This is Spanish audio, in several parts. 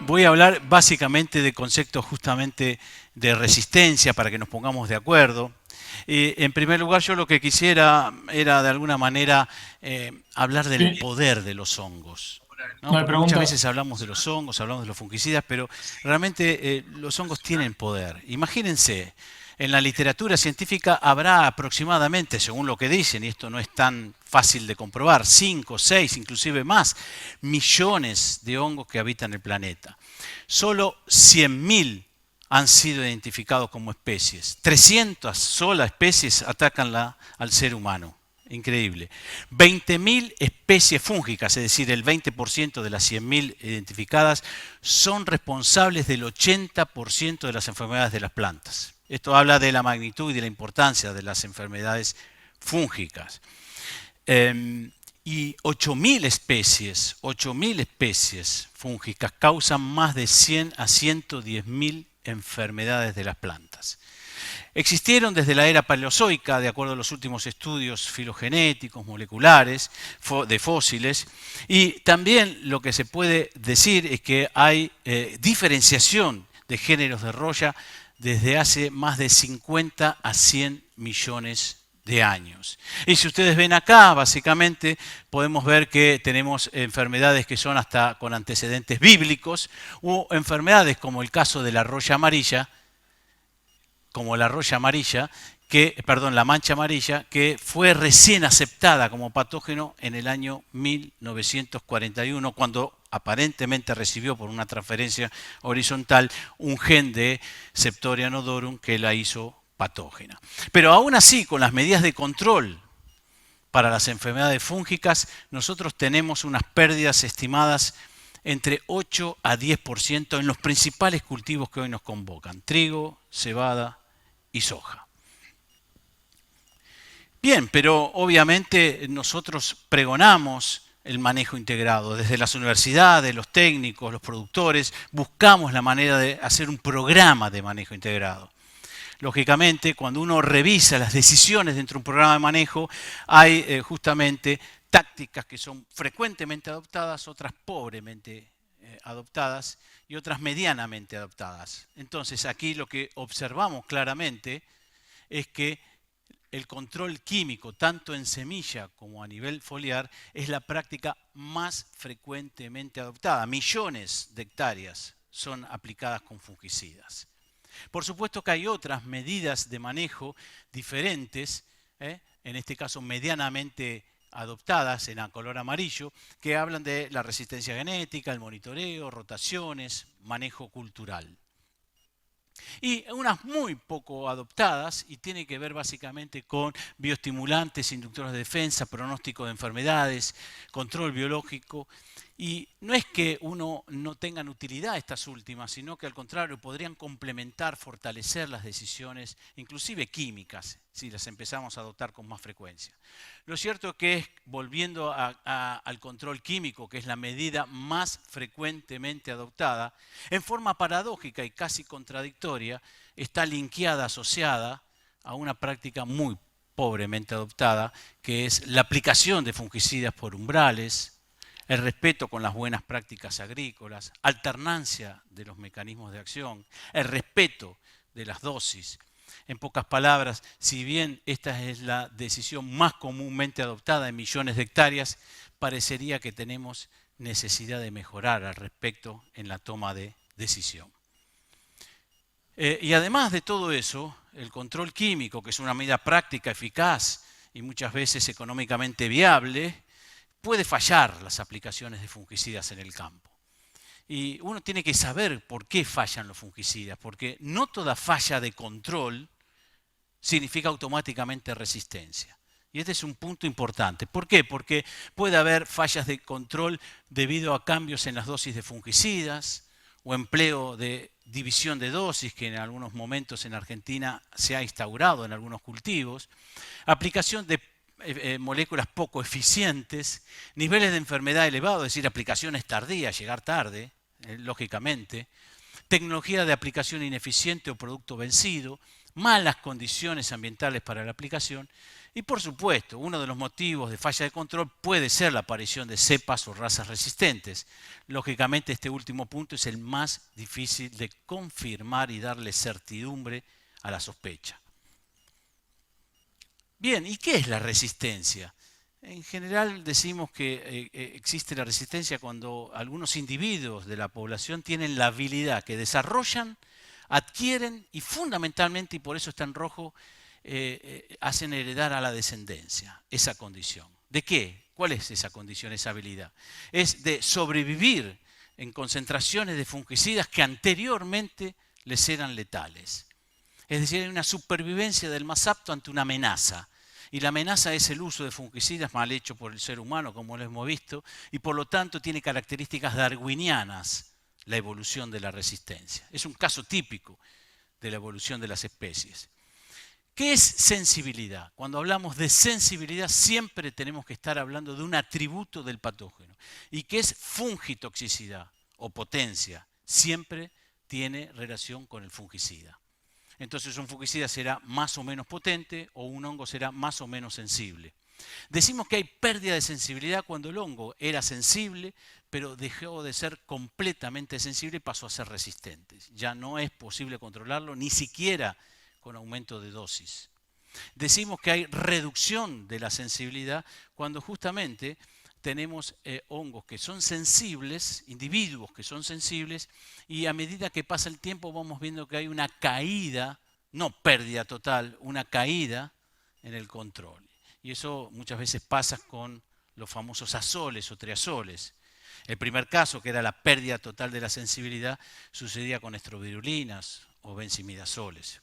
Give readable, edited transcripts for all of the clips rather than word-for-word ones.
Voy a hablar básicamente de conceptos justamente de resistencia para que nos pongamos de acuerdo. En primer lugar, yo lo que quisiera era de alguna manera hablar del Sí, poder de los hongos, ¿no? me Porque muchas pregunta, veces hablamos de los hongos, hablamos de los fungicidas, pero realmente los hongos tienen poder. Imagínense, en la literatura científica habrá aproximadamente, según lo que dicen, y esto no es tan fácil de comprobar, 5, 6, inclusive más, millones de hongos que habitan el planeta. Solo 100.000 han sido identificados como especies. 300 solas especies atacan al ser humano. Increíble. 20.000 especies fúngicas, es decir, el 20% de las 100.000 identificadas, son responsables del 80% de las enfermedades de las plantas. Esto habla de la magnitud y de la importancia de las enfermedades fúngicas. Y 8.000 especies fúngicas causan más de 100 a 110.000 enfermedades de las plantas. Existieron desde la era paleozoica, de acuerdo a los últimos estudios filogenéticos, moleculares, de fósiles, y también lo que se puede decir es que hay diferenciación de géneros de roya desde hace más de 50 a 100 millones de años. Y si ustedes ven acá, básicamente podemos ver que tenemos enfermedades que son hasta con antecedentes bíblicos, o enfermedades como el caso de la roya amarilla, la mancha amarilla, que fue recién aceptada como patógeno en el año 1941, cuando aparentemente recibió por una transferencia horizontal un gen de Septoria nodorum que la hizo patógena. Pero aún así, con las medidas de control para las enfermedades fúngicas, nosotros tenemos unas pérdidas estimadas entre 8 a 10% en los principales cultivos que hoy nos convocan: trigo, cebada y soja. Bien, pero obviamente nosotros pregonamos el manejo integrado. Desde las universidades, los técnicos, los productores, buscamos la manera de hacer un programa de manejo integrado. Lógicamente, cuando uno revisa las decisiones dentro de un programa de manejo, hay justamente tácticas que son frecuentemente adoptadas, otras pobremente adoptadas y otras medianamente adoptadas. Entonces, aquí lo que observamos claramente es que el control químico, tanto en semilla como a nivel foliar, es la práctica más frecuentemente adoptada. Millones de hectáreas son aplicadas con fungicidas. Por supuesto que hay otras medidas de manejo diferentes, en este caso medianamente adoptadas en color amarillo, que hablan de la resistencia genética, el monitoreo, rotaciones, manejo cultural. Y unas muy poco adoptadas, y tiene que ver básicamente con bioestimulantes, inductores de defensa, pronóstico de enfermedades, control biológico. Y no es que uno no tengan utilidad estas últimas, sino que al contrario podrían complementar, fortalecer las decisiones, inclusive químicas, si las empezamos a adoptar con más frecuencia. Lo cierto es que, volviendo al control químico, que es la medida más frecuentemente adoptada, en forma paradójica y casi contradictoria, está linkeada, asociada a una práctica muy pobremente adoptada, que es la aplicación de fungicidas por umbrales, el respeto con las buenas prácticas agrícolas, alternancia de los mecanismos de acción, el respeto de las dosis. En pocas palabras, si bien esta es la decisión más comúnmente adoptada en millones de hectáreas, parecería que tenemos necesidad de mejorar al respecto en la toma de decisión. Y además de todo eso, el control químico, que es una medida práctica, eficaz y muchas veces económicamente viable, puede fallar las aplicaciones de fungicidas en el campo. Y uno tiene que saber por qué fallan los fungicidas, porque no toda falla de control significa automáticamente resistencia. Y este es un punto importante. ¿Por qué? Porque puede haber fallas de control debido a cambios en las dosis de fungicidas o empleo de división de dosis que en algunos momentos en Argentina se ha instaurado en algunos cultivos, aplicación de moléculas poco eficientes, niveles de enfermedad elevados, es decir, aplicaciones tardías, llegar tarde, lógicamente, tecnología de aplicación ineficiente o producto vencido, malas condiciones ambientales para la aplicación y, por supuesto, uno de los motivos de falla de control puede ser la aparición de cepas o razas resistentes. Lógicamente, este último punto es el más difícil de confirmar y darle certidumbre a la sospecha. Bien, ¿y qué es la resistencia? En general decimos que existe la resistencia cuando algunos individuos de la población tienen la habilidad que desarrollan, adquieren y fundamentalmente, y por eso está en rojo, hacen heredar a la descendencia esa condición. ¿De qué? ¿Cuál es esa condición, esa habilidad? Es de sobrevivir en concentraciones de fungicidas que anteriormente les eran letales. Es decir, hay una supervivencia del más apto ante una amenaza. Y la amenaza es el uso de fungicidas mal hecho por el ser humano, como lo hemos visto, y por lo tanto tiene características darwinianas la evolución de la resistencia. Es un caso típico de la evolución de las especies. ¿Qué es sensibilidad? Cuando hablamos de sensibilidad siempre tenemos que estar hablando de un atributo del patógeno. ¿Y qué es fungitoxicidad o potencia? Siempre tiene relación con el fungicida. Entonces un fungicida será más o menos potente o un hongo será más o menos sensible. Decimos que hay pérdida de sensibilidad cuando el hongo era sensible, pero dejó de ser completamente sensible y pasó a ser resistente. Ya no es posible controlarlo, ni siquiera con aumento de dosis. Decimos que hay reducción de la sensibilidad cuando justamente tenemos hongos que son sensibles, individuos que son sensibles, y a medida que pasa el tiempo vamos viendo que hay una caída, no pérdida total, una caída en el control. Y eso muchas veces pasa con los famosos azoles o triazoles. El primer caso, que era la pérdida total de la sensibilidad, sucedía con estrobirulinas o benzimidazoles.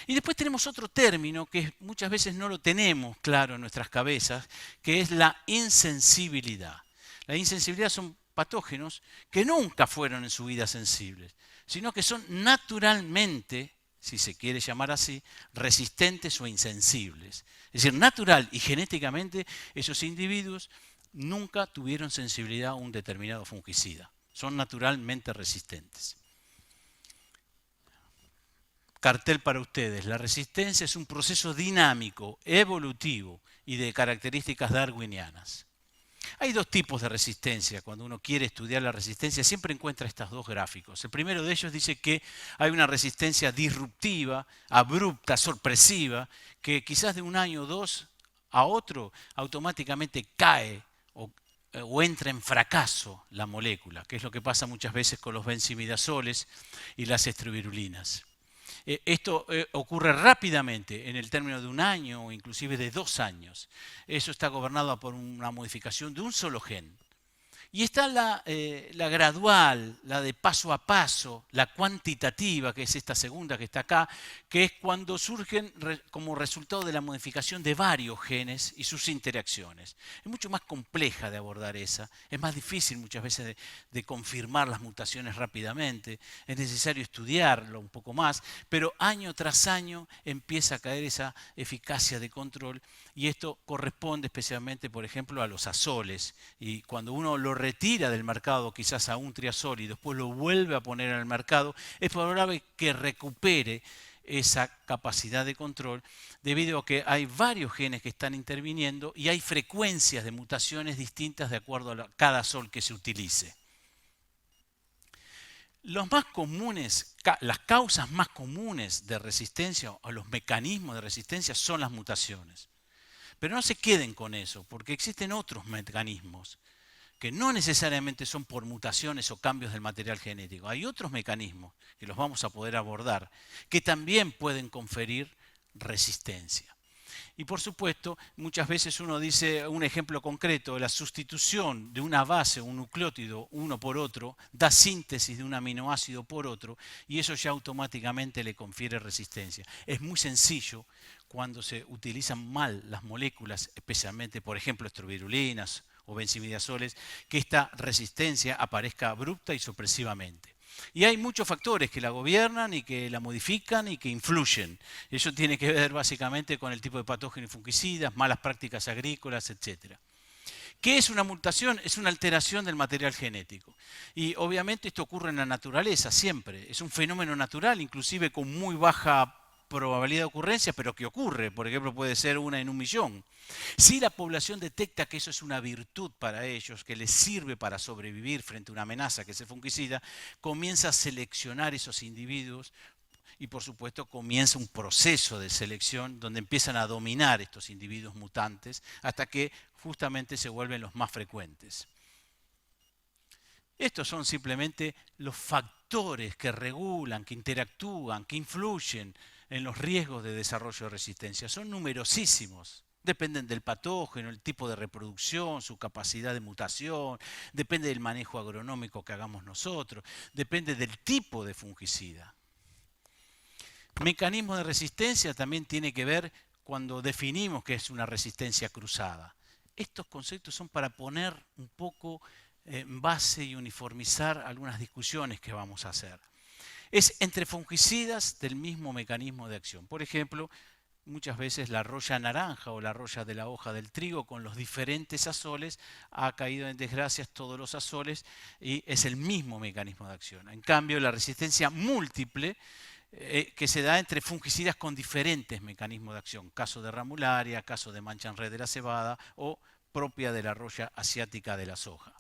Y después tenemos otro término que muchas veces no lo tenemos claro en nuestras cabezas, que es la insensibilidad. La insensibilidad son patógenos que nunca fueron en su vida sensibles, sino que son naturalmente, si se quiere llamar así, resistentes o insensibles. Es decir, natural y genéticamente esos individuos nunca tuvieron sensibilidad a un determinado fungicida. Son naturalmente resistentes. Cartel para ustedes. La resistencia es un proceso dinámico, evolutivo y de características darwinianas. Hay dos tipos de resistencia. Cuando uno quiere estudiar la resistencia, siempre encuentra estos dos gráficos. El primero de ellos dice que hay una resistencia disruptiva, abrupta, sorpresiva, que quizás de un año o dos a otro automáticamente cae o entra en fracaso la molécula, que es lo que pasa muchas veces con los benzimidazoles y las estrobirulinas. Esto ocurre rápidamente, en el término de un año o inclusive de 2 años. Eso está gobernado por una modificación de un solo gen. Y está la gradual, la de paso a paso, la cuantitativa, que es esta segunda que está acá, que es cuando surgen como resultado de la modificación de varios genes y sus interacciones. Es mucho más compleja de abordar esa, es más difícil muchas veces de confirmar las mutaciones rápidamente, es necesario estudiarlo un poco más, pero año tras año empieza a caer esa eficacia de control y esto corresponde especialmente, por ejemplo, a los azoles. Y cuando uno lo retira del mercado quizás a un triazol y después lo vuelve a poner en el mercado, es probable que recupere esa capacidad de control debido a que hay varios genes que están interviniendo y hay frecuencias de mutaciones distintas de acuerdo a cada azol que se utilice. Los más comunes, las causas más comunes de resistencia o los mecanismos de resistencia son las mutaciones. Pero no se queden con eso, porque existen otros mecanismos que no necesariamente son por mutaciones o cambios del material genético. Hay otros mecanismos que los vamos a poder abordar que también pueden conferir resistencia. Y por supuesto, muchas veces uno dice un ejemplo concreto, la sustitución de una base, un nucleótido, uno por otro, da síntesis de un aminoácido por otro y eso ya automáticamente le confiere resistencia. Es muy sencillo cuando se utilizan mal las moléculas, especialmente, por ejemplo, estrobirulinas o benzimidazoles, que esta resistencia aparezca abrupta y sorpresivamente. Y hay muchos factores que la gobiernan y que la modifican y que influyen. Eso tiene que ver básicamente con el tipo de patógenos y fungicidas, malas prácticas agrícolas, etc. ¿Qué es una mutación? Es una alteración del material genético. Y obviamente esto ocurre en la naturaleza siempre. Es un fenómeno natural, inclusive con muy baja probabilidad de ocurrencia, pero que ocurre. Por ejemplo, puede ser 1 en 1.000.000. Si la población detecta que eso es una virtud para ellos, que les sirve para sobrevivir frente a una amenaza que es el fungicida, comienza a seleccionar esos individuos y por supuesto comienza un proceso de selección donde empiezan a dominar estos individuos mutantes hasta que justamente se vuelven los más frecuentes. Estos son simplemente los factores que regulan, que interactúan, que influyen en los riesgos de desarrollo de resistencia. Son numerosísimos. Dependen del patógeno, el tipo de reproducción, su capacidad de mutación, depende del manejo agronómico que hagamos nosotros, depende del tipo de fungicida. Mecanismo de resistencia también tiene que ver cuando definimos qué es una resistencia cruzada. Estos conceptos son para poner un poco en base y uniformizar algunas discusiones que vamos a hacer. Es entre fungicidas del mismo mecanismo de acción. Por ejemplo, muchas veces la roya naranja o la roya de la hoja del trigo con los diferentes azoles ha caído en desgracias todos los azoles y es el mismo mecanismo de acción. En cambio, la resistencia múltiple que se da entre fungicidas con diferentes mecanismos de acción, caso de ramularia, caso de mancha en red de la cebada o propia de la roya asiática de la soja.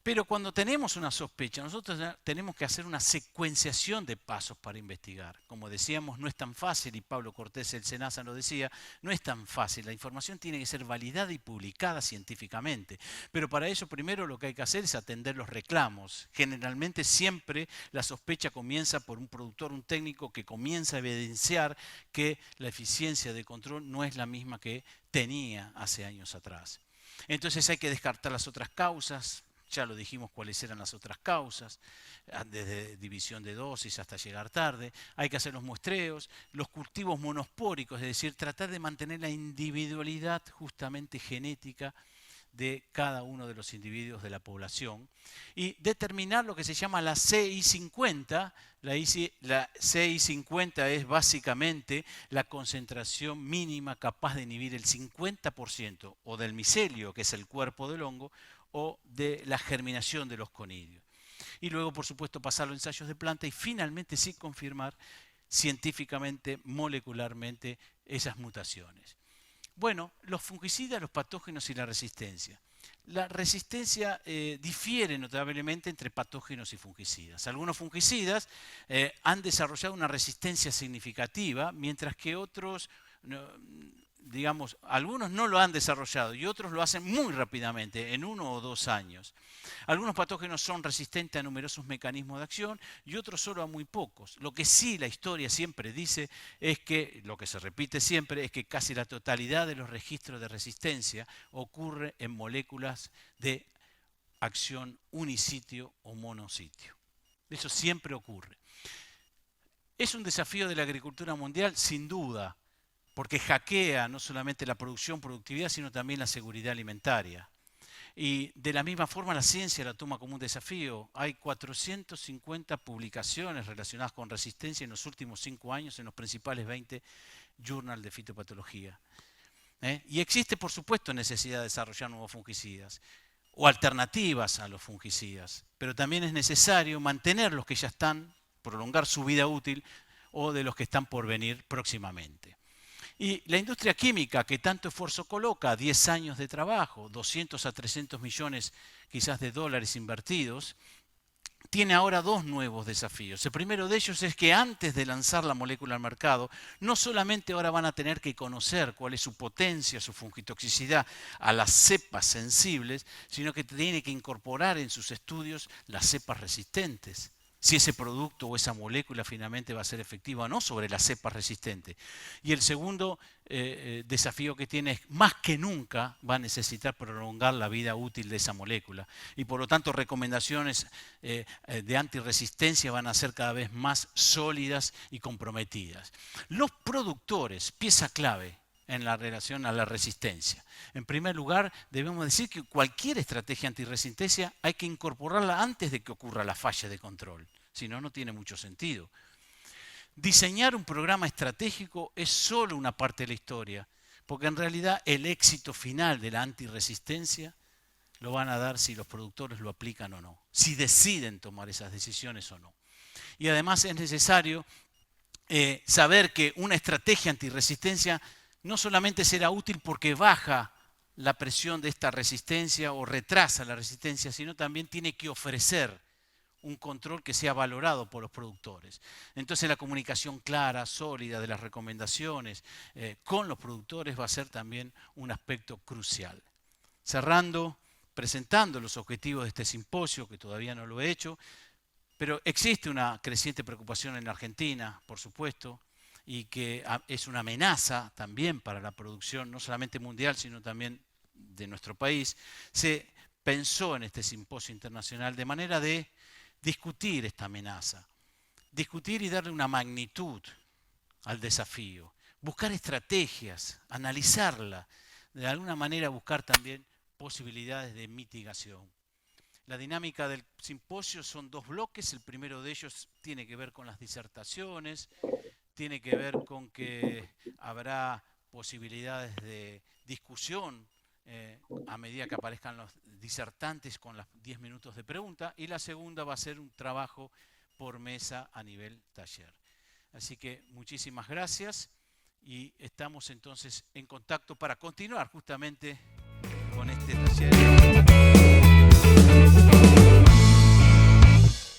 Pero cuando tenemos una sospecha, nosotros tenemos que hacer una secuenciación de pasos para investigar. Como decíamos, no es tan fácil, y Pablo Cortés, el SENASA, lo decía, no es tan fácil. La información tiene que ser validada y publicada científicamente. Pero para eso primero lo que hay que hacer es atender los reclamos. Generalmente siempre la sospecha comienza por un productor, un técnico que comienza a evidenciar que la eficiencia de control no es la misma que tenía hace años atrás. Entonces hay que descartar las otras causas. Ya lo dijimos cuáles eran las otras causas, desde división de dosis hasta llegar tarde. Hay que hacer los muestreos, los cultivos monospóricos, es decir, tratar de mantener la individualidad justamente genética de cada uno de los individuos de la población y determinar lo que se llama la CI50. La CI50 es básicamente la concentración mínima capaz de inhibir el 50% o del micelio, que es el cuerpo del hongo, o de la germinación de los conidios. Y luego, por supuesto, pasar los ensayos de planta y finalmente sí confirmar científicamente, molecularmente, esas mutaciones. Bueno, los fungicidas, los patógenos y la resistencia. La resistencia difiere notablemente entre patógenos y fungicidas. Algunos fungicidas han desarrollado una resistencia significativa, mientras que otros, digamos, algunos no lo han desarrollado y otros lo hacen muy rápidamente, en 1 o 2 años. Algunos patógenos son resistentes a numerosos mecanismos de acción y otros solo a muy pocos. Lo que sí la historia siempre dice es que, lo que se repite siempre, es que casi la totalidad de los registros de resistencia ocurre en moléculas de acción unisitio o monositio. Eso siempre ocurre. ¿Es un desafío de la agricultura mundial? Sin duda, porque hackea no solamente la producción, productividad, sino también la seguridad alimentaria. Y de la misma forma la ciencia la toma como un desafío. Hay 450 publicaciones relacionadas con resistencia en los últimos 5 años en los principales 20 journals de fitopatología. Y existe, por supuesto, necesidad de desarrollar nuevos fungicidas o alternativas a los fungicidas, pero también es necesario mantener los que ya están, prolongar su vida útil o de los que están por venir próximamente. Y la industria química, que tanto esfuerzo coloca, 10 años de trabajo, 200 a 300 millones quizás de dólares invertidos, tiene ahora 2 nuevos desafíos. El primero de ellos es que antes de lanzar la molécula al mercado, no solamente ahora van a tener que conocer cuál es su potencia, su fungitoxicidad a las cepas sensibles, sino que tiene que incorporar en sus estudios las cepas resistentes. Si ese producto o esa molécula finalmente va a ser efectiva o no sobre las cepas resistentes. Y el segundo desafío que tiene es, más que nunca, va a necesitar prolongar la vida útil de esa molécula. Y por lo tanto, recomendaciones de antirresistencia van a ser cada vez más sólidas y comprometidas. Los productores, pieza clave en la relación a la resistencia. En primer lugar, debemos decir que cualquier estrategia antirresistencia hay que incorporarla antes de que ocurra la falla de control. Si no, no tiene mucho sentido. Diseñar un programa estratégico es solo una parte de la historia, porque en realidad el éxito final de la antirresistencia lo van a dar si los productores lo aplican o no, si deciden tomar esas decisiones o no. Y además es necesario saber que una estrategia antirresistencia no solamente será útil porque baja la presión de esta resistencia o retrasa la resistencia, sino también tiene que ofrecer un control que sea valorado por los productores. Entonces la comunicación clara, sólida de las recomendaciones con los productores va a ser también un aspecto crucial. Cerrando, presentando los objetivos de este simposio, que todavía no lo he hecho, pero existe una creciente preocupación en la Argentina, por supuesto, y que es una amenaza también para la producción, no solamente mundial, sino también de nuestro país. Se pensó en este simposio internacional de manera de discutir esta amenaza, discutir y darle una magnitud al desafío, buscar estrategias, analizarla, de alguna manera buscar también posibilidades de mitigación. La dinámica del simposio son dos bloques. El primero de ellos tiene que ver con las disertaciones, tiene que ver con que habrá posibilidades de discusión a medida que aparezcan los disertantes con los 10 minutos de pregunta, y la segunda va a ser un trabajo por mesa a nivel taller. Así que muchísimas gracias y estamos entonces en contacto para continuar justamente con este taller.